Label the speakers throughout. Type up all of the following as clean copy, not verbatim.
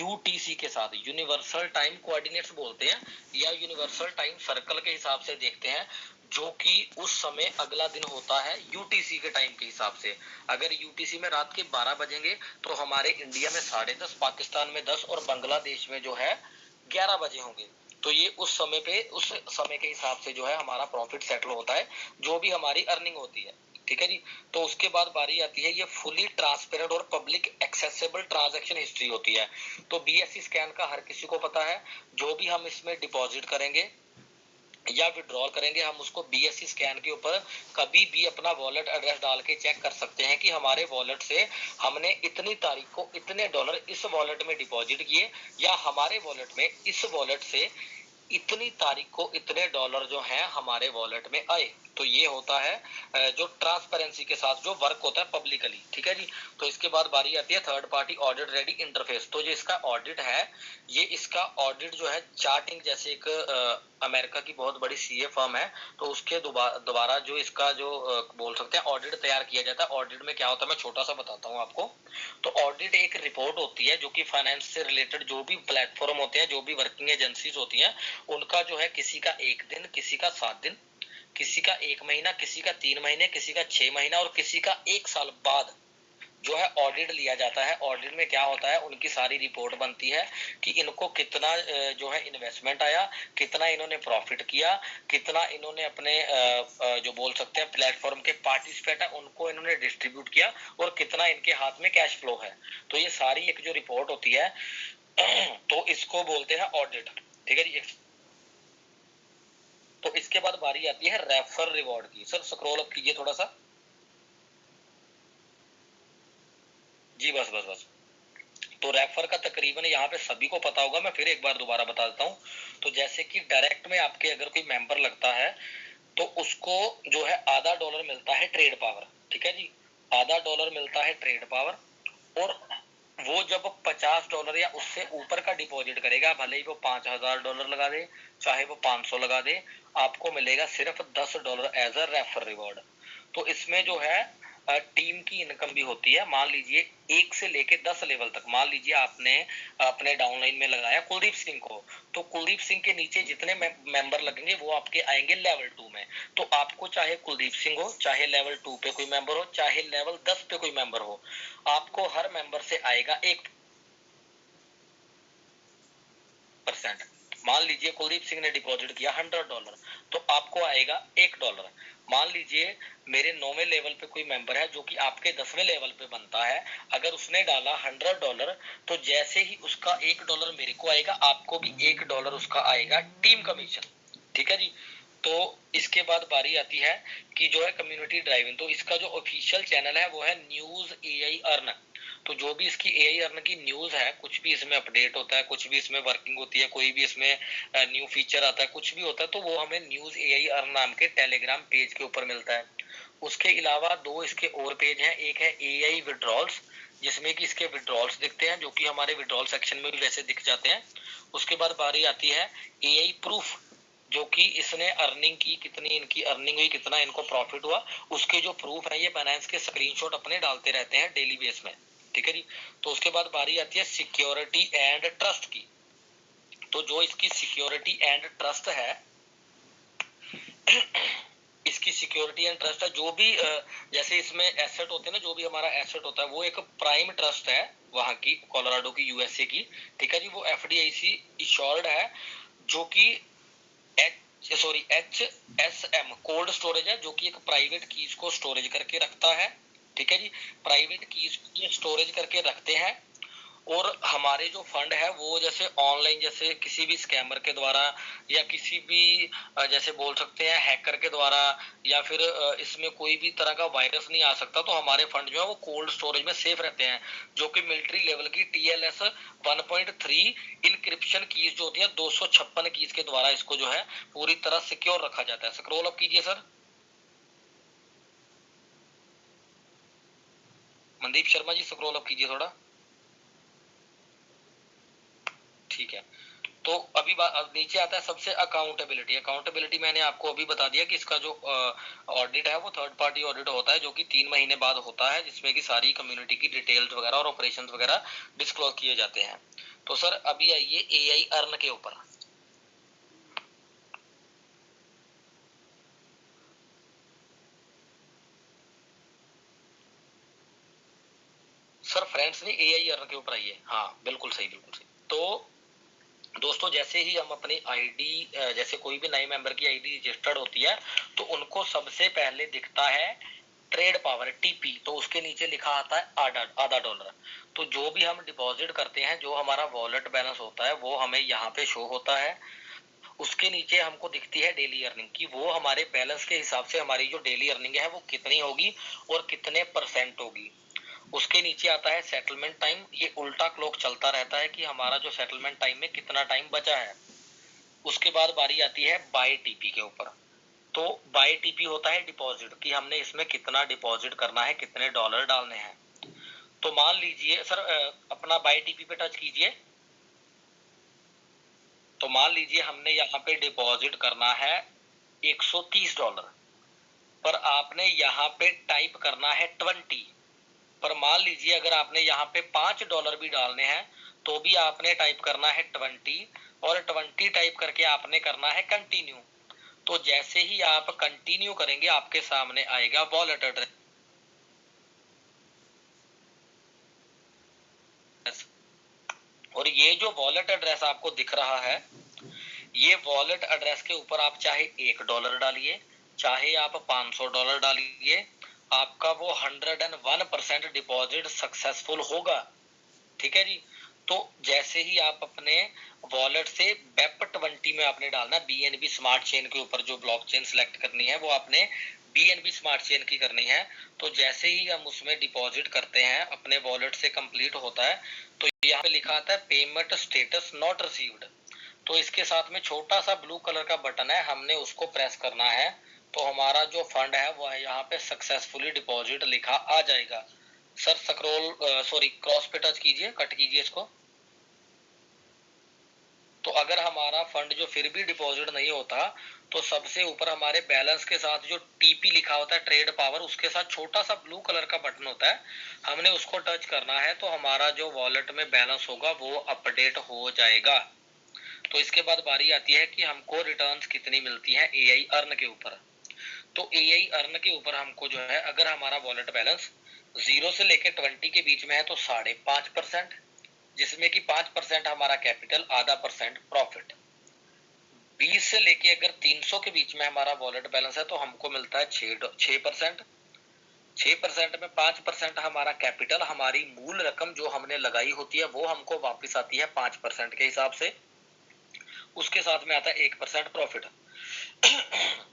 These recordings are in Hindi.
Speaker 1: यूटीसी के साथ, यूनिवर्सल टाइम कोऑर्डिनेट्स बोलते हैं, या यूनिवर्सल टाइम सर्कल के हिसाब से देखते हैं, जो कि उस समय अगला दिन होता है यूटीसी के टाइम के हिसाब से। अगर यूटीसी में रात के 12 बजेंगे तो हमारे इंडिया में 10:30, पाकिस्तान में 10 और बांग्लादेश में जो है 11 बजे होंगे। तो ये उस समय पे, उस समय के हिसाब से जो है हमारा प्रॉफिट सेटल होता है, जो भी हमारी अर्निंग होती है। ठीक है जी। तो उसके बाद बारी आती है, ये फुली ट्रांसपेरेंट और पब्लिक एक्सेसिबल ट्रांजैक्शन हिस्ट्री होती है। तो बीएसई स्कैन का हर किसी को पता है, जो भी हम इसमें डिपॉजिट करेंगे या विड्रॉल करेंगे, हम उसको बीएसई स्कैन के ऊपर कभी भी अपना वॉलेट एड्रेस डाल के चेक कर सकते हैं कि हमारे वॉलेट से हमने इतनी तारीख को इतने डॉलर इस वॉलेट में डिपॉजिट किए, या हमारे वॉलेट में इस वॉलेट से इतनी तारीख को इतने डॉलर जो हैं हमारे वॉलेट में आए। तो ये होता है जो ट्रांसपेरेंसी के साथ जो वर्क होता है पब्लिकली। ठीक है जी। तो इसके बाद बारी आती है third party audit ready interface. तो जो इसका ऑडिट है, ये इसका ऑडिट जो है चार्टिंग, जैसे एक अमेरिका की बहुत बड़ी सीए फर्म है, तो उसके दोबारा जो इसका जो बोल सकते हैं ऑडिट तैयार किया जाता है। ऑडिट में क्या होता है, मैं छोटा सा बताता हूँ आपको। तो ऑडिट एक रिपोर्ट होती है जो कि फाइनेंस से रिलेटेड जो भी प्लेटफॉर्म होते हैं, जो भी वर्किंग एजेंसीज होती हैं, उनका जो है किसी का 1 दिन, किसी का 7 दिन, किसी का 1 महीना, किसी का 3 महीने, किसी का 6 महीना और किसी का 1 साल बाद जो है ऑडिट लिया जाता है। ऑडिट में क्या होता है, उनकी सारी रिपोर्ट बनती है कि इनको कितना जो है इन्वेस्टमेंट आया, कितना इन्होंने प्रॉफिट किया, कितना इन्होंने अपने जो बोल सकते हैं प्लेटफॉर्म के पार्टिसिपेट है उनको इन्होंने डिस्ट्रीब्यूट किया, और कितना इनके हाथ में कैश फ्लो है। तो ये सारी एक जो रिपोर्ट होती है तो इसको बोलते हैं ऑडिट। ठीक है जी। तो इसके बाद बारी आती है रेफर रिवॉर्ड की। सर स्क्रॉल अप कीजिए थोड़ा सा जी, बस बस बस। तो रेफर का तकरीबन यहाँ पे सभी को पता होगा, मैं फिर एक बार दोबारा बता देता हूँ। तो जैसे कि डायरेक्ट में आपके अगर कोई मेंबर लगता है तो उसको जो है $0.5 मिलता है ट्रेड पावर। ठीक है जी, $0.5 मिलता है ट्रेड पावर। और वो जब $50 या उससे ऊपर का डिपॉजिट करेगा, भले ही वो $5,000 लगा दे, चाहे वो 500 लगा दे, आपको मिलेगा सिर्फ $10 एज अ रेफर रिवॉर्ड। तो इसमें जो है टीम की इनकम भी होती है। मान लीजिए 1 से लेके 10 लेवल तक, मान लीजिए आपने अपने डाउनलाइन में लगाया कुलदीप सिंह को, तो कुलदीप सिंह के नीचे जितने मेंबर लगेंगे वो आपके आएंगे लेवल 2 में। तो आपको चाहे कुलदीप सिंह हो, चाहे लेवल 2 पे कोई मेंबर हो, चाहे लेवल 10 पे कोई मेंबर हो, आपको हर मेंबर से आएगा 1%। मान लीजिए कुलदीप सिंह ने डिपॉजिट किया $100, तो आपको आएगा $1। मान लीजिए मेरे 9वें लेवल पे कोई मेंबर है जो कि आपके 10वें लेवल पे बनता है, अगर उसने डाला $100, तो जैसे ही उसका $1 मेरे को आएगा, आपको भी $1 उसका आएगा टीम कमीशन। ठीक है जी। तो इसके बाद बारी आती है कि जो है कम्युनिटी ड्राइविंग। तो इसका जो ऑफिशियल चैनल है वो है न्यूज एआई अर्न। तो जो भी इसकी एआई अर्न की न्यूज है, कुछ भी इसमें अपडेट होता है, कुछ भी इसमें वर्किंग होती है, कोई भी इसमें न्यू फीचर आता है, कुछ भी होता है, तो वो हमें न्यूज एआई अर्न नाम के टेलीग्राम पेज के ऊपर मिलता है। उसके अलावा 2 इसके और पेज हैं। एक है एआई विड्रॉल्स, जिसमें कि इसके विड्रॉल्स दिखते हैं, जो कि हमारे विड्रॉल सेक्शन में भी वैसे दिख जाते हैं। उसके बाद बारी आती है एआई प्रूफ, जो कि इसने अर्निंग की, कितनी इनकी अर्निंग हुई, कितना इनको प्रॉफिट हुआ, उसके जो प्रूफ है ये बाइनेंस के स्क्रीनशॉट अपने डालते रहते हैं डेली बेस में। ठीक है जी। तो उसके बाद बारी आती है सिक्योरिटी एंड ट्रस्ट की। तो जो इसकी सिक्योरिटी एंड ट्रस्ट है इसकी सिक्योरिटी एंड ट्रस्ट है, जो भी जैसे इसमें एसेट होते हैं ना, जो भी हमारा एसेट होता है वो एक प्राइम ट्रस्ट है वहां की, कोलोराडो की, यूएसए की। ठीक है जी। वो एफडीआईसी इंश्योर्ड है, जो कि HSM कोल्ड स्टोरेज है, जो कि एक प्राइवेट कीज को स्टोरेज करके रखता है। ठीक है जी। प्राइवेट कीज को स्टोरेज करके रखते हैं। और हमारे जो फंड है वो जैसे ऑनलाइन, जैसे किसी भी स्कैमर के द्वारा या किसी भी जैसे बोल सकते हैं हैकर के द्वारा, या फिर इसमें कोई भी तरह का वायरस नहीं आ सकता, तो हमारे फंड जो है वो कोल्ड स्टोरेज में सेफ रहते हैं, जो कि मिलिट्री लेवल की TLS 1.3 इंक्रिप्शन कीज जो होती है 256 कीज के द्वारा इसको जो है पूरी तरह सिक्योर रखा जाता है। स्क्रॉल अप कीजिए sir. Mandeep Sharma ji scroll up कीजिए थोड़ा। ठीक है। तो अभी नीचे आता है सबसे अकाउंटेबिलिटी। अकाउंटेबिलिटी मैंने आपको अभी बता दिया कि इसका जो ऑडिट है वो थर्ड पार्टी ऑडिट होता है, जो कि 3 महीने बाद होता है, जिसमें कि सारी कम्युनिटी की डिटेल्स वगैरह और ऑपरेशंस वगैरह डिस्क्लोज किए जाते हैं। तो सर अभी आइए एआई अर्न के ऊपर। सर फ्रेंड्स ने एआई अर्न के ऊपर आइए। हाँ बिल्कुल सही, बिल्कुल सही। तो दोस्तों जैसे ही हम अपनी आईडी, जैसे कोई भी नए मेंबर की आईडी रजिस्टर्ड होती है तो उनको सबसे पहले दिखता है ट्रेड पावर टीपी, तो उसके नीचे लिखा आता है आधा डॉलर। तो जो भी हम डिपॉजिट करते हैं, जो हमारा वॉलेट बैलेंस होता है वो हमें यहाँ पे शो होता है। उसके नीचे हमको दिखती है डेली अर्निंग की, वो हमारे बैलेंस के हिसाब से हमारी जो डेली अर्निंग है वो कितनी होगी और कितने % होगी। उसके नीचे आता है सेटलमेंट टाइम, ये उल्टा क्लॉक चलता रहता है कि हमारा जो सेटलमेंट टाइम में कितना टाइम बचा है। उसके बाद बारी आती है बाय टीपी के ऊपर। तो बाय टीपी होता है डिपॉजिट, कि हमने इसमें कितना डिपॉजिट करना है, कितने डॉलर डालने हैं। तो मान लीजिए सर, अपना बाय टीपी पे टच कीजिए। तो मान लीजिए हमने यहाँ पे डिपॉजिट करना है $130, पर आपने यहाँ पे टाइप करना है 20। पर मान लीजिए अगर आपने यहाँ पे $5 भी डालने हैं तो भी आपने टाइप करना है 20, और 20 टाइप करके आपने करना है कंटिन्यू। तो जैसे ही आप कंटिन्यू करेंगे आपके सामने आएगा वॉलेट एड्रेस, और ये जो वॉलेट एड्रेस आपको दिख रहा है, ये वॉलेट एड्रेस के ऊपर आप चाहे $1 डालिए, चाहे आप $500 डालिए, आपका वो 101% डिपॉजिट सक्सेसफुल होगा। ठीक है जी। तो जैसे ही आप अपने वॉलेट से BEP20 में आपने डालना, BNB स्मार्ट चेन के ऊपर जो ब्लॉकचेन सिलेक्ट करनी है वो आपने BNB स्मार्ट चेन की करनी है। तो जैसे ही हम उसमें डिपॉजिट करते हैं अपने वॉलेट से कंप्लीट होता है, तो यहाँ पे लिखा आता है पेमेंट स्टेटस नॉट रिसीव्ड। तो इसके साथ में छोटा सा ब्लू कलर का बटन है, हमने उसको प्रेस करना है। तो हमारा जो फंड है वो यहाँ पे सक्सेसफुली डिपॉजिट लिखा आ जाएगा। सर स्क्रॉल, सॉरी क्रॉस पे टच कीजिए, कट कीजिए इसको। तो अगर हमारा फंड जो फिर भी डिपॉजिट नहीं होता, तो सबसे ऊपर हमारे बैलेंस के साथ जो टीपी लिखा होता है ट्रेड पावर, उसके साथ छोटा सा ब्लू कलर का बटन होता है, हमने उसको टच करना है। तो हमारा जो वॉलेट में बैलेंस होगा वो अपडेट हो जाएगा। तो इसके बाद बारी आती है कि हमको रिटर्न्स कितनी मिलती है एआई अर्न के ऊपर। तो एआई अर्न के ऊपर हमको जो है, अगर हमारा वॉलेट बैलेंस 0 से लेके 20 के बीच में है तो 5.5%, जिसमें कि 5% हमारा कैपिटल, आधा % प्रॉफिट। 20 से लेके अगर 300 के बीच में हमारा वॉलेट बैलेंस है तो हमको मिलता है 6%। 6% में 5% हमारा कैपिटल, हमारी मूल रकम जो हमने लगाई होती है वो हमको वापस आती है 5% के हिसाब से। उसके साथ में आता है 1% प्रॉफिट।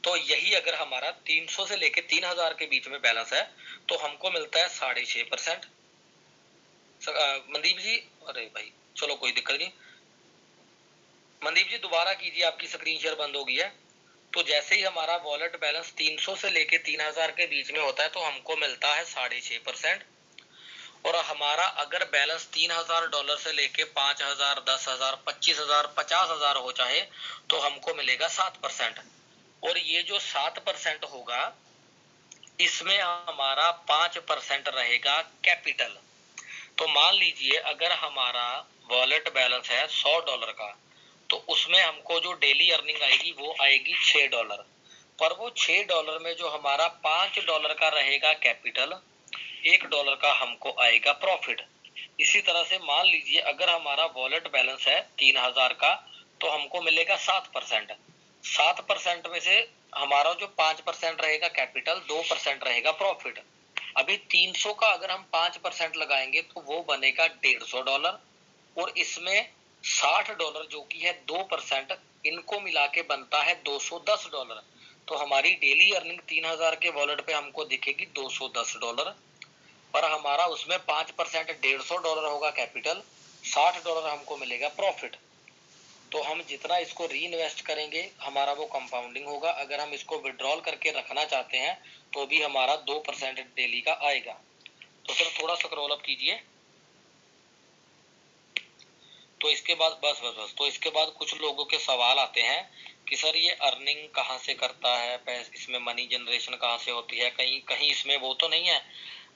Speaker 1: तो यही अगर हमारा 300 से लेके 3000 के बीच में बैलेंस है तो हमको मिलता है 6.5%। मनदीप जी, अरे भाई चलो कोई दिक्कत नहीं। मनदीप जी दोबारा कीजिए, आपकी स्क्रीन शेयर बंद हो गई है। तो जैसे ही हमारा वॉलेट बैलेंस 300 से लेके 3000 के बीच में होता है तो हमको मिलता है 6.5%। और हमारा अगर बैलेंस $3000 से लेके 5000, 10,000, 25,000, 50,000 हो चाहे तो हमको मिलेगा 7%। और ये जो 7% होगा इसमें हमारा 5% रहेगा कैपिटल। तो मान लीजिए अगर हमारा वॉलेट बैलेंस है $100 का, तो उसमें हमको जो डेली अर्निंग आएगी वो आएगी $6। पर वो $6 में जो हमारा $5 का रहेगा कैपिटल, $1 का हमको आएगा प्रॉफिट। इसी तरह से मान लीजिए अगर हमारा वॉलेट बैलेंस है 3000 का, तो हमको मिलेगा 7%। 7% में से हमारा जो 5% रहेगा कैपिटल, 2% रहेगा प्रॉफिट। अभी 300 का अगर हम 5% लगाएंगे तो वो बनेगा $150, और इसमें $60 जो कि है 2%, इनको मिला के बनता है $210। तो हमारी डेली अर्निंग 3000 के वॉलेट पे हमको दिखेगी $210, पर हमारा उसमें 5% $150 होगा कैपिटल, $60 हमको मिलेगा प्रॉफिट। तो हम जितना इसको री इन्वेस्ट करेंगे हमारा वो कंपाउंडिंग होगा। अगर हम इसको विड्रॉल करके रखना चाहते हैं तो भी हमारा 2% डेली का आएगा। तो सर थोड़ा स्क्रॉल अप कीजिए। तो इसके बाद बस तो इसके बाद कुछ लोगों के सवाल आते हैं कि सर ये अर्निंग कहाँ से करता है, इसमें मनी जनरेशन कहाँ से होती है, कहीं कहीं इसमें वो तो नहीं है,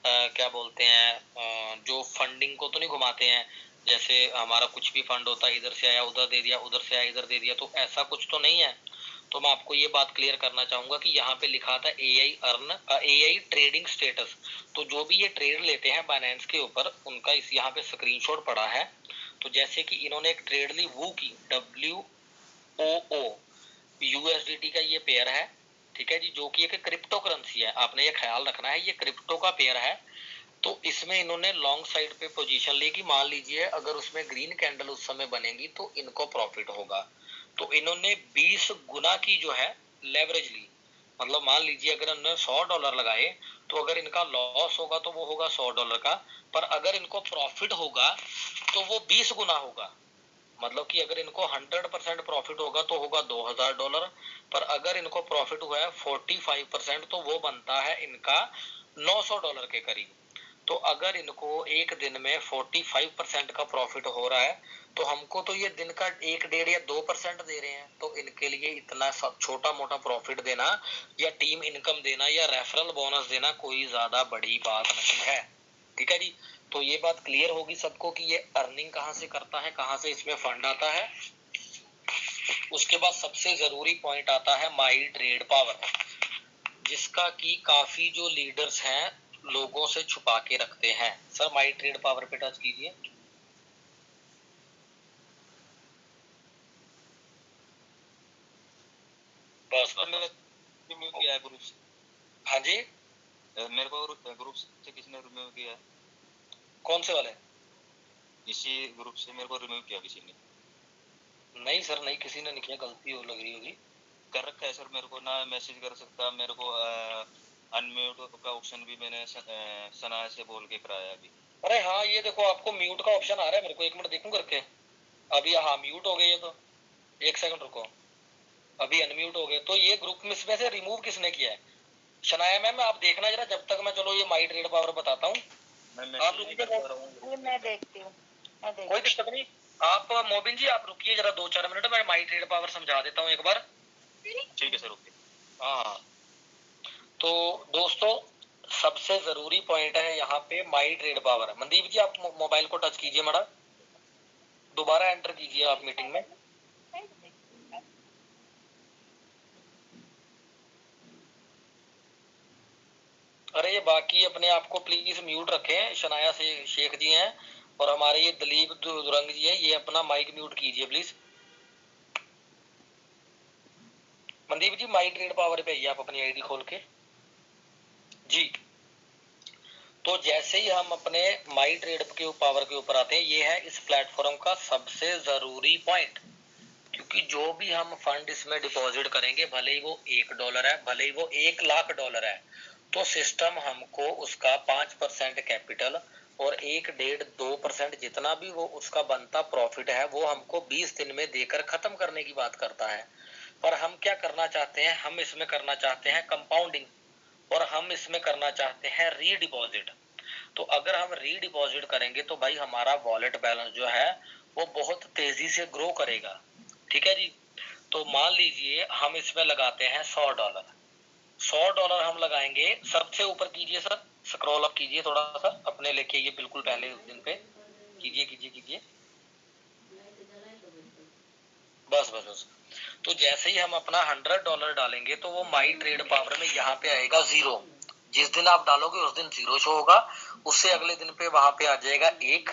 Speaker 1: क्या बोलते हैं, जो फंडिंग को तो नहीं घुमाते हैं, जैसे हमारा कुछ भी फंड होता है, इधर से आया उधर दे दिया, उधर से आया इधर दे दिया, तो ऐसा कुछ तो नहीं है। तो मैं आपको ये बात क्लियर करना चाहूंगा कि यहाँ पे लिखा था एआई ट्रेडिंग स्टेटस। तो जो भी ये ट्रेड लेते हैं बाइनेंस के ऊपर, उनका इस यहाँ पे स्क्रीनशॉट पड़ा है। तो जैसे कि इन्होंने एक ट्रेड ली वो की WOO USDT का ये पेयर है, ठीक है जी, जो कि एक क्रिप्टो करेंसी है। आपने ये ख्याल रखना है, ये क्रिप्टो का पेयर है। तो इसमें इन्होंने लॉन्ग साइड पे पोजीशन ली कि मान लीजिए अगर उसमें ग्रीन कैंडल उस समय बनेगी तो इनको प्रॉफिट होगा। तो इन्होंने 20 गुना की जो है लेवरेज ली। मतलब मान लीजिए अगर इन्होंने $100 लगाए, तो अगर इनका लॉस होगा तो वो होगा $100 का, पर अगर इनको प्रॉफिट होगा तो वो 20 गुना होगा। मतलब कि अगर इनको 100% प्रॉफिट होगा तो होगा $2000, पर अगर इनको प्रॉफिट हुआ है 45% तो वो बनता है इनका $900 के करीब। तो अगर इनको एक दिन में 45% का प्रॉफिट हो रहा है, तो हमको तो ये दिन का 1, 1.5 या 2% दे रहे हैं। तो इनके लिए इतना सब छोटा मोटा प्रॉफिट देना या टीम इनकम देना या रेफरल बोनस देना कोई ज्यादा बड़ी बात नहीं है। ठीक है जी। तो ये बात क्लियर होगी सबको कि ये अर्निंग कहाँ से करता है, कहाँ से इसमें फंड आता है। उसके बाद सबसे जरूरी पॉइंट आता है माई ट्रेड पावर, जिसका कि काफी जो लीडर्स हैं लोगों से छुपा के रखते हैं। सर माई ट्रेड पावर पे टच कीजिए। बस बस
Speaker 2: किया है ग्रुप से।
Speaker 1: हाँ जी,
Speaker 2: मेरे को ग्रुप से किसने रिमूव किया है?
Speaker 1: कौन से वाले?
Speaker 2: इसी ग्रुप से मेरे को रिमूव किया किसी ने।
Speaker 1: नहीं सर नहीं, किसी ने नहीं किया, गलती हो लग रही होगी।
Speaker 2: कर रखा है सर, मेरे को ना मैसेज कर सकता, मेरे को अनम्यूट का ऑप्शन भी मैंने सना से बोल के कराया अभी।
Speaker 1: अरे हाँ, ये देखो आपको म्यूट का ऑप्शन आ रहा है, मेरे को 1 मिनट देखूं करके। अभी हाँ म्यूट हो गए ये तो, 1 सेकंड रुको, अभी अनम्यूट हो गए। तो ये ग्रुप में से रिमूव किसने किया है? शनाया मैम आप देखना जरा, जब तक मैं चलो ये माई ट्रेड पावर बताता हूँ। आप रुकिए,
Speaker 3: मैं देखती हूँ।
Speaker 1: कोई दिक्कत नहीं। आप मोबिन जी आप रुकिए जरा 2-4 मिनट, मैं माई ट्रेड पावर समझा देता हूँ एक बार।
Speaker 2: ठीक है सर, ओके।
Speaker 1: हाँ, तो दोस्तों सबसे जरूरी पॉइंट है यहाँ पे माई ट्रेड पावर। मनदीप जी आप मोबाइल को टच कीजिए, मड़ा दोबारा एंटर कीजिए आप मीटिंग में। अरे ये बाकी अपने आप को प्लीज म्यूट रखें, शनाया से शेख जी हैं और हमारे ये दलीप दुरंग जी हैं, ये अपना माइक म्यूट कीजिए please. Mandeep ji my trade power पे आइए आप अपनी आईडी खोल के जी। तो जैसे ही हम अपने माई ट्रेड के पावर के ऊपर आते हैं, ये है इस प्लेटफॉर्म का सबसे जरूरी पॉइंट। क्योंकि जो भी हम फंड इसमें डिपॉजिट करेंगे, भले ही वो $1 है, भले ही वो $1,00,000 है, तो सिस्टम हमको उसका 5% कैपिटल और 1, 1.5, 2% जितना भी वो उसका बनता प्रॉफिट है वो हमको 20 दिन में देकर खत्म करने की बात करता है। पर हम क्या करना चाहते हैं, हम इसमें करना चाहते हैं कंपाउंडिंग, और हम इसमें करना चाहते हैं रीडिपॉजिट। तो अगर हम रीडिपॉजिट करेंगे तो भाई हमारा वॉलेट बैलेंस जो है वो बहुत तेजी से ग्रो करेगा। ठीक है जी। तो मान लीजिए हम इसमें लगाते हैं $100। $100 हम लगाएंगे, सबसे ऊपर कीजिए सर, स्क्रॉल अप कीजिए थोड़ा सा अपने लेके, ये बिल्कुल पहले उस दिन पे कीजिए कीजिए कीजिए, बस बस बस। तो जैसे ही हम अपना $100 डालेंगे तो वो माई ट्रेड पावर में यहाँ पे आएगा 0। जिस दिन आप डालोगे उस दिन 0 शो होगा, उससे अगले दिन पे वहां पे आ जाएगा 1।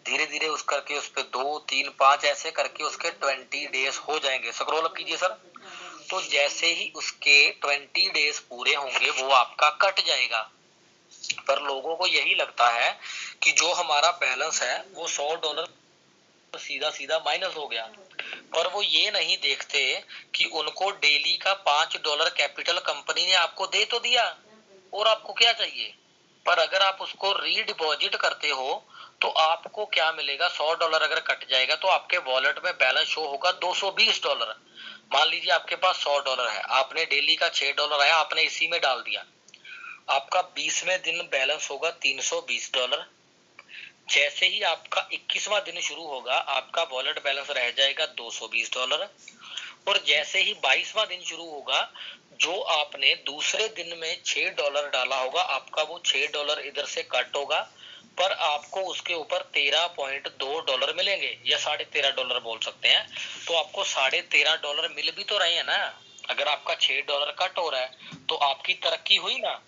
Speaker 1: धीरे धीरे उस करके उस पे 2, 3, 5 ऐसे करके उसके 20 डेज हो जाएंगे। स्क्रॉल अप कीजिए सर। तो जैसे ही उसके 20 डेज पूरे होंगे वो आपका कट जाएगा। पर लोगों को यही लगता है कि जो हमारा बैलेंस है वो $100 सीधा सीधा माइनस हो गया, पर वो ये नहीं देखते कि उनको डेली का $5 कैपिटल कंपनी ने आपको दे तो दिया, और आपको क्या चाहिए। पर अगर आप उसको रीडिपॉजिट करते हो तो आपको क्या मिलेगा, $100 अगर कट जाएगा तो आपके वॉलेट में बैलेंस शो होगा $220। मान लीजिए आपके पास $100 है, आपने डेली का $6 आया, आपने इसी में डाल दिया, आपका 20वें दिन बैलेंस होगा $320। जैसे ही आपका 21वां दिन शुरू होगा आपका वॉलेट बैलेंस रह जाएगा $220। और जैसे ही 22वां दिन शुरू होगा, जो आपने दूसरे दिन में $6 डाला होगा, आपका वो $6 इधर से कट होगा, पर आपको उसके ऊपर $13.2 मिलेंगे या $13.5 बोल सकते हैं। तो आपको $13.5 मिल भी तो रहे हैं ना। अगर आपका $6 कट हो रहा है तो आपकी तरक्की हुई ना।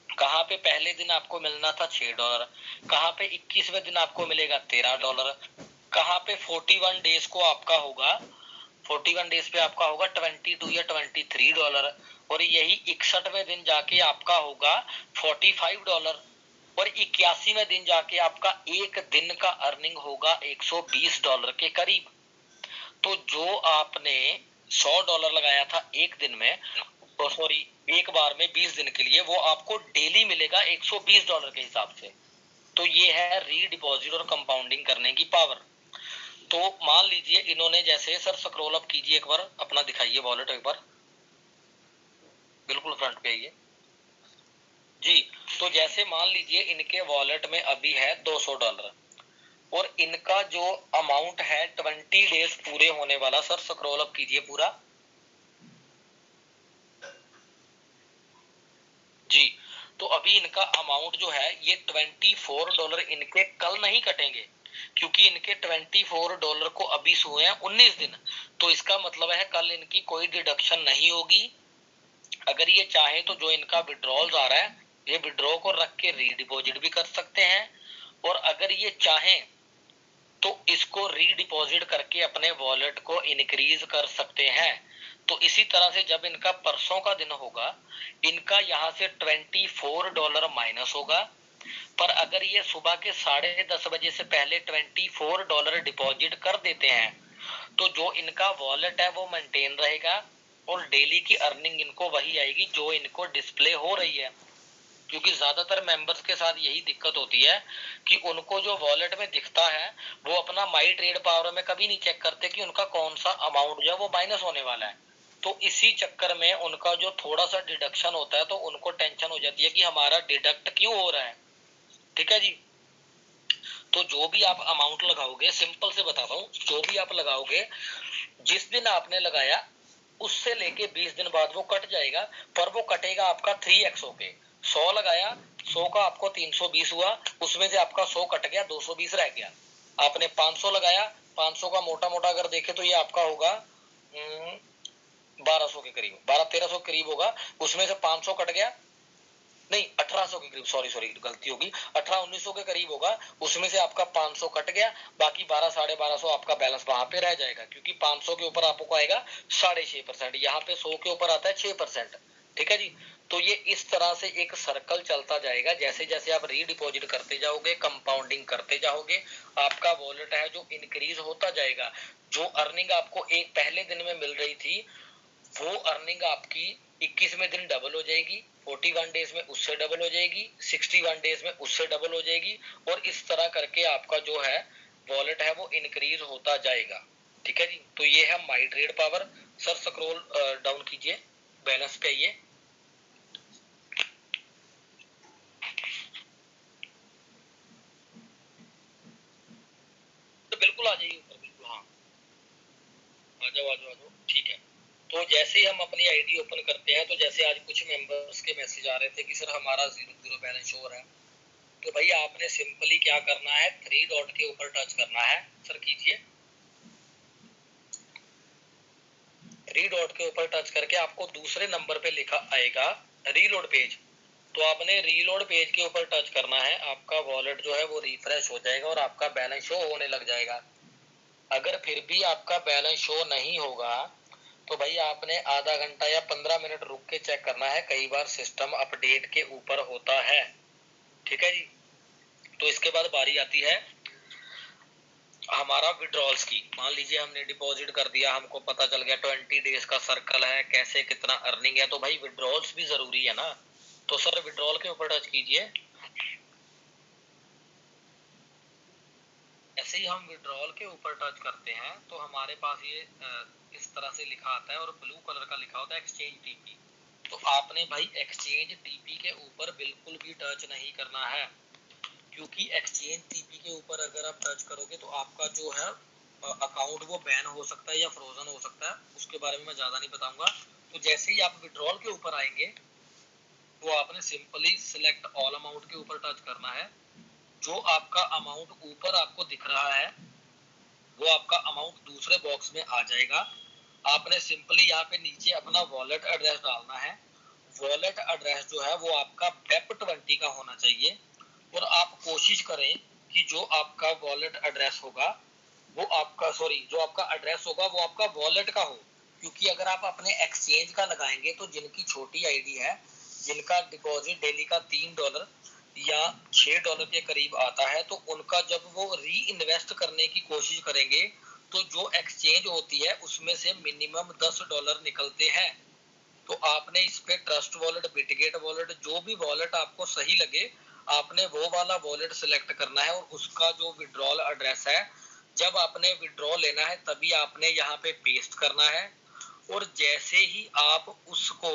Speaker 1: कहाँ पे पहले दिन आपको मिलना था $6, कहाँ पे 21वें दिन आपको मिलेगा $13, कहाँ पे 41 डेज को आपका होगा 41 डेज पे आपका होगा 22 या $23, और यही 61वें दिन जाके आपका होगा $45, और 81वें दिन जाके आपका एक दिन का अर्निंग होगा $120 के करीब। तो जो आपने $100 लगाया था एक दिन में, तो सॉरी एक बार में 20 दिन के लिए, वो आपको डेली मिलेगा $120 के हिसाब से। तो ये है रीडिपॉजिट और कंपाउंडिंग करने की पावर। तो मान लीजिए इन्होंने जैसे, सर स्क्रॉल अप कीजिए एक बार, अपना दिखाइए वॉलेट एक बार, बिल्कुल फ्रंट पे आइए जी। तो जैसे मान लीजिए इनके वॉलेट में अभी है $200, और इनका जो अमाउंट है 20 डेज पूरे होने वाला, सर स्क्रॉल अप कीजिए पूरा जी। तो अभी इनका अमाउंट जो है ये $24 इनके कल नहीं कटेंगे, क्योंकि इनके $24 को अभी हुए हैं 19 दिन। तो इसका मतलब है कल इनकी कोई डिडक्शन नहीं होगी। अगर ये चाहे तो जो इनका विड्रॉल आ रहा है, ये विड्रॉ को रख के रीडिपॉजिट भी कर सकते हैं, और अगर ये चाहे तो इसको रीडिपॉजिट करके अपने वॉलेट को इंक्रीज कर सकते हैं। तो इसी तरह से जब इनका परसों का दिन होगा, इनका यहाँ से $24 माइनस होगा, पर अगर ये सुबह के 10:30 बजे से पहले $24 डिपॉजिट कर देते हैं, तो जो इनका वॉलेट है वो मेंटेन रहेगा, और डेली की अर्निंग इनको वही आएगी जो इनको डिस्प्ले हो रही है। क्योंकि ज्यादातर मेंबर्स के साथ यही दिक्कत होती है कि उनको जो वॉलेट में दिखता है वो अपना माई ट्रेड पावर में कभी नहीं चेक करते कि उनका कौन सा अमाउंट जो है वो माइनस होने वाला है। तो इसी चक्कर में उनका जो थोड़ा सा डिडक्शन होता है तो उनको टेंशन हो जाती है कि हमारा डिडक्ट क्यों हो रहा है। ठीक है जी। तो जो भी आप अमाउंट लगाओगे, सिंपल से बताता हूँ, जो भी आप लगाओगे, जिस दिन आपने लगाया उससे लेके 20 दिन बाद वो कट जाएगा, पर वो कटेगा आपका 3x होके। 100 लगाया, 100 का आपको 320 हुआ, उसमें से आपका 100 कट गया, 220 रह गया। आपने 500 लगाया, 500 का मोटा मोटा अगर देखे तो ये आपका होगा 1200 के करीब, 1200-1300 के करीब होगा। उसमें से 500 कट गया, नहीं 1800 के करीब, सॉरी गलती होगी, 1800-1900 के करीब होगा। उसमें से आपका 500 कट गया, बाकी 1200-1250 आपका बैलेंस वहां पे रह जाएगा, क्योंकि 500 के ऊपर आपको आएगा 6.5%, यहाँ पे 100 के ऊपर आता है 6%। ठीक है जी। तो ये इस तरह से एक सर्कल चलता जाएगा, जैसे जैसे आप रीडिपॉजिट करते जाओगे, कंपाउंडिंग करते जाओगे, आपका वॉलेट है जो इंक्रीज होता जाएगा। जो अर्निंग आपको एक पहले दिन में मिल रही थी, वो अर्निंग आपकी 21वें दिन डबल हो जाएगी, 41 डेज में उससे डबल हो जाएगी, 61 डेज में उससे डबल हो जाएगी, और इस तरह करके आपका जो है वॉलेट है वो इंक्रीज होता जाएगा। ठीक है जी। तो ये है माई trade power. Sir scroll down कीजिए, बैलेंस पे आइए। तो बिल्कुल आ जाइए ऊपर, बिल्कुल, हाँ आ जाओ आ जाओ आ जाओ, ठीक है। तो जैसे ही हम अपनी आईडी ओपन करते हैं, तो जैसे आज कुछ मेंबर्स के मैसेज आ रहे थे कि सर हमारा 0 बैलेंस शो हो रहा है, तो भाई आपने सिंपली क्या करना है, 3 डॉट के ऊपर टच करना है। सर कीजिए, 3 डॉट के ऊपर टच करके आपको दूसरे नंबर पे लिखा आएगा रीलोड पेज। तो आपने रीलोड पेज के ऊपर टच करना है, आपका वॉलेट जो है वो रिफ्रेश हो जाएगा और आपका बैलेंस शो होने लग जाएगा। अगर फिर भी आपका बैलेंस शो नहीं होगा तो भाई आपने आधा घंटा या 15 मिनट रुक के चेक करना है, कई बार सिस्टम अपडेट के ऊपर होता है। ठीक है जी। तो इसके बाद बारी आती है हमारा विड्रॉल्स की। मान लीजिए हमने डिपॉजिट कर दिया, हमको पता चल गया 20 डेज का सर्कल है, कैसे कितना अर्निंग है, तो भाई विड्रॉल्स भी जरूरी है ना। तो सर विड्रॉल के ऊपर टच कीजिए। ऐसे ही हम विड्रॉल के ऊपर टच करते हैं तो हमारे पास ये इस तरह से लिखा आता है, और ब्लू कलर का लिखा होता है एक्सचेंज टीपी। तो आपने भाई एक्सचेंज टीपी के ऊपर बिल्कुल भी टच नहीं करना है, क्योंकि एक्सचेंज टीपी के ऊपर अगर आप टच करोगे तो आपका जो है अकाउंट वो बैन हो सकता है या फ्रोजन हो सकता है, उसके बारे में मैं ज्यादा नहीं बताऊंगा। तो जैसे ही आप विड्रॉल के ऊपर आएंगे तो आपने सिंपली सिलेक्ट ऑल अमाउंट के ऊपर टच करना है, जो आपका अमाउंट ऊपर आपको दिख रहा है वो आपका अमाउंट दूसरे बॉक्स में आ जाएगा। आपने सिंपली यहाँ पे नीचे अपना वॉलेट एड्रेस डालना है। वॉलेट एड्रेस जो है वो आपका BEP20 का होना चाहिए और आप कोशिश करें कि जो आपका वॉलेट एड्रेस होगा वो आपका जो आपका एड्रेस होगा वो आपका वॉलेट का हो, क्योंकि अगर आप अपने एक्सचेंज का लगाएंगे तो जिनकी छोटी आईडी है, जिनका डिपॉजिट डेली का $3 या $6 के करीब आता है, तो उनका जब वो री इन्वेस्ट करने की कोशिश करेंगे तो जो एक्सचेंज होती है उसमें से मिनिमम $10 निकलते हैं। तो आपने इस पे ट्रस्ट वॉलेट, बिटगेट वॉलेट, जो भी वॉलेट आपको सही लगे आपने वो वाला वॉलेट सिलेक्ट करना है और उसका जो विड्रॉल एड्रेस है, जब आपने विड्रॉ लेना है तभी आपने यहाँ पे पेस्ट करना है और जैसे ही आप उसको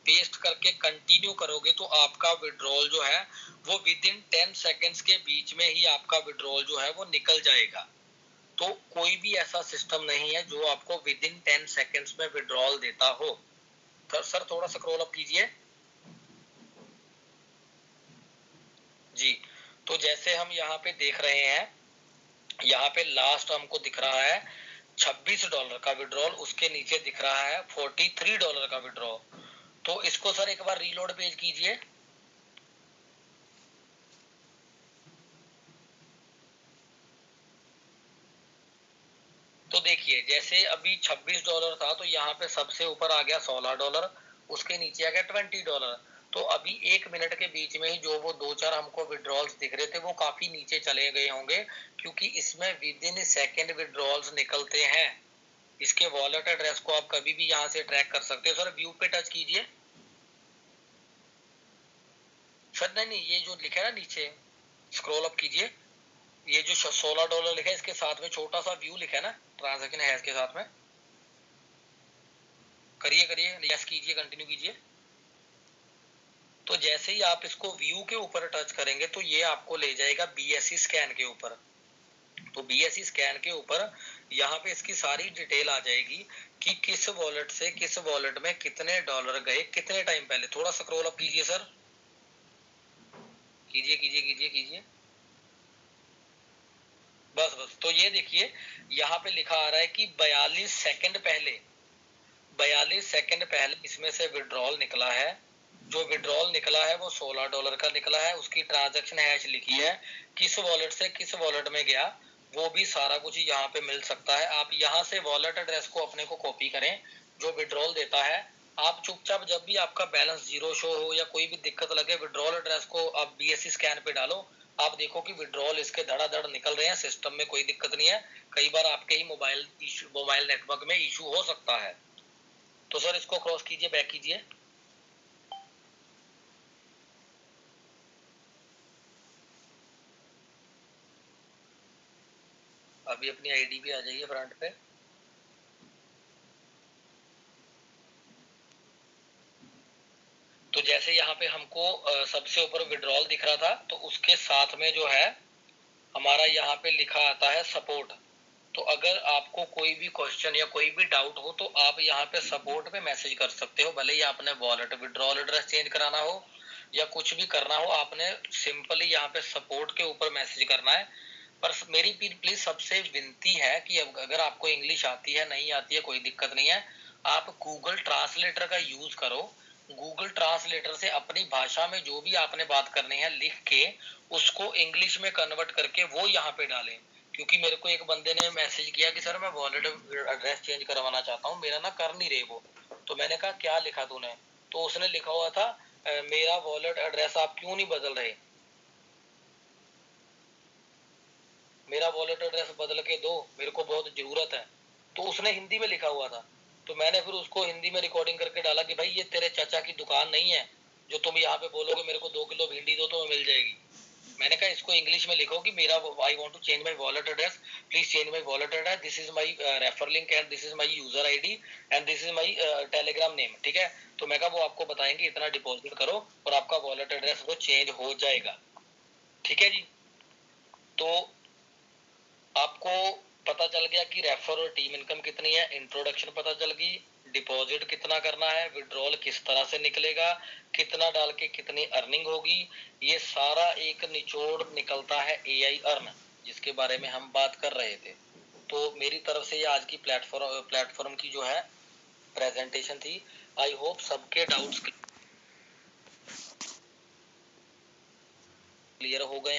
Speaker 1: पेस्ट करके कंटिन्यू करोगे तो आपका विड्रॉल जो है वो विद इन 10 सेकेंड्स के बीच में ही आपका विड्रॉल जो है वो निकल जाएगा। तो कोई भी ऐसा सिस्टम नहीं है जो आपको विद इन 10 सेकेंड्स में विड्रॉल देता हो। तो सर थोड़ा स्क्रॉल अप कीजिए जी। तो जैसे हम यहाँ पे देख रहे हैं, यहाँ पे लास्ट हमको दिख रहा है $26 का विड्रॉल, उसके नीचे दिख रहा है $43 का विड्रॉल। तो इसको सर एक बार रीलोड पेज कीजिए। तो देखिए जैसे अभी $26 था तो यहाँ पे सबसे ऊपर आ गया $16, उसके नीचे आ गया $20। तो अभी 1 मिनट के बीच में ही जो वो 2-4 हमको विड्रॉल्स दिख रहे थे वो काफी नीचे चले गए होंगे, क्योंकि इसमें विद इन सेकेंड विड्रॉल्स निकलते हैं। इसके वॉलेट एड्रेस को आप कभी भी यहाँ से ट्रैक कर सकते हो। सर व्यू पे टच कीजिए। सर नहीं, ये जो लिखा है ना नीचे, स्क्रॉल अप कीजिए। ये जो $16 लिखा है इसके साथ में छोटा सा व्यू लिखा है ना, ट्रांजैक्शन है इसके साथ में। करिए करिए, यस कीजिए, कंटिन्यू कीजिए। तो जैसे ही आप इसको व्यू के ऊपर टच करेंगे तो ये आपको ले जाएगा BSE स्कैन के ऊपर। तो BSE स्कैन के ऊपर यहाँ पे इसकी सारी डिटेल आ जाएगी कि किस वॉलेट से किस वॉलेट में कितने डॉलर गए कितने टाइम पहले। थोड़ा स्क्रॉल अप कीजिए सर, कीजिए कीजिए कीजिए कीजिए, बस बस। तो ये देखिए यहाँ पे लिखा आ रहा है कि 42 सेकंड पहले, 42 सेकंड पहले इसमें से विड्रॉल निकला है। जो विड्रॉल निकला है वो $16 का निकला है। उसकी ट्रांजैक्शन हैश लिखी है, किस वॉलेट से किस वॉलेट में गया वो भी सारा कुछ यहाँ पे मिल सकता है। आप यहाँ से वॉलेट एड्रेस को अपने को कॉपी करें जो विड्रॉल देता है। आप चुपचाप जब भी आपका बैलेंस जीरो शो हो या कोई भी दिक्कत लगे, विड्रॉल एड्रेस को आप BSE स्कैन पे डालो, आप देखो कि विड्रॉल इसके धड़ाधड़ निकल रहे हैं, सिस्टम में कोई दिक्कत नहीं है। कई बार आपके ही मोबाइल नेटवर्क में इशू हो सकता है। तो सर इसको क्रॉस कीजिए, बैक कीजिए। अभी अपनी आईडी पे आ जाइए फ्रंट पे। तो जैसे यहाँ पे हमको सबसे ऊपर विड्रॉल दिख रहा था, तो उसके साथ में जो है हमारा यहाँ पे लिखा आता है सपोर्ट। तो अगर आपको कोई भी क्वेश्चन या कोई भी डाउट हो तो आप यहाँ पे सपोर्ट पे मैसेज कर सकते हो। भले ही आपने वॉलेट विड्रॉल एड्रेस चेंज कराना हो या कुछ भी करना हो, आपने सिंपली यहाँ पे सपोर्ट के ऊपर मैसेज करना है। पर मेरी प्लीज सबसे विनती है कि अगर आपको इंग्लिश आती है नहीं आती है कोई दिक्कत नहीं है, आप गूगल ट्रांसलेटर का यूज करो। गूगल ट्रांसलेटर से अपनी भाषा में जो भी आपने बात करनी है लिख के उसको इंग्लिश में कन्वर्ट करके वो यहाँ पे डालें। क्योंकि मेरे को एक बंदे ने मैसेज किया कि सर मैं वॉलेट एड्रेस चेंज करवाना चाहता हूँ, मेरा ना कर नहीं रहे वो। तो मैंने कहा क्या लिखा तूने? तो उसने लिखा हुआ था मेरा वॉलेट एड्रेस आप क्यों नहीं बदल रहे, मेरा वॉलेट एड्रेस बदल के दो, मेरे को बहुत जरूरत है। तो उसने हिंदी में लिखा हुआ था। तो मैंने फिर उसको हिंदी में रिकॉर्डिंग करके डाला कि भाई ये तेरे चाचा की दुकान नहीं है जो तुम यहाँ पे बोलोगे मेरे को 2 किलो भिंडी दो तो मिल जाएगी। मैंने कहा इसको इंग्लिश में लिखो कि मेरा I want to change my wallet address, please change my wallet address, this is my refer link and this is my user ID and this is my Telegram name. ठीक है, तो मैं कहा वो आपको बताएंगे इतना डिपॉजिट करो और आपका वॉलेट एड्रेस वो चेंज हो जाएगा। ठीक है जी। तो आपको पता चल गया कि रेफर और टीम इनकम कितनी है, इंट्रोडक्शन पता चल गई, डिपॉजिट कितना करना है, विड्रॉल किस तरह से निकलेगा, कितना डाल के कितनी अर्निंग होगी, ये सारा एक निचोड़ निकलता है एआई अर्न, जिसके बारे में हम बात कर रहे थे। तो मेरी तरफ से ये आज की प्लेटफॉर्म की जो है प्रेजेंटेशन थी। आई होप सबके डाउट्स क्लियर हो गए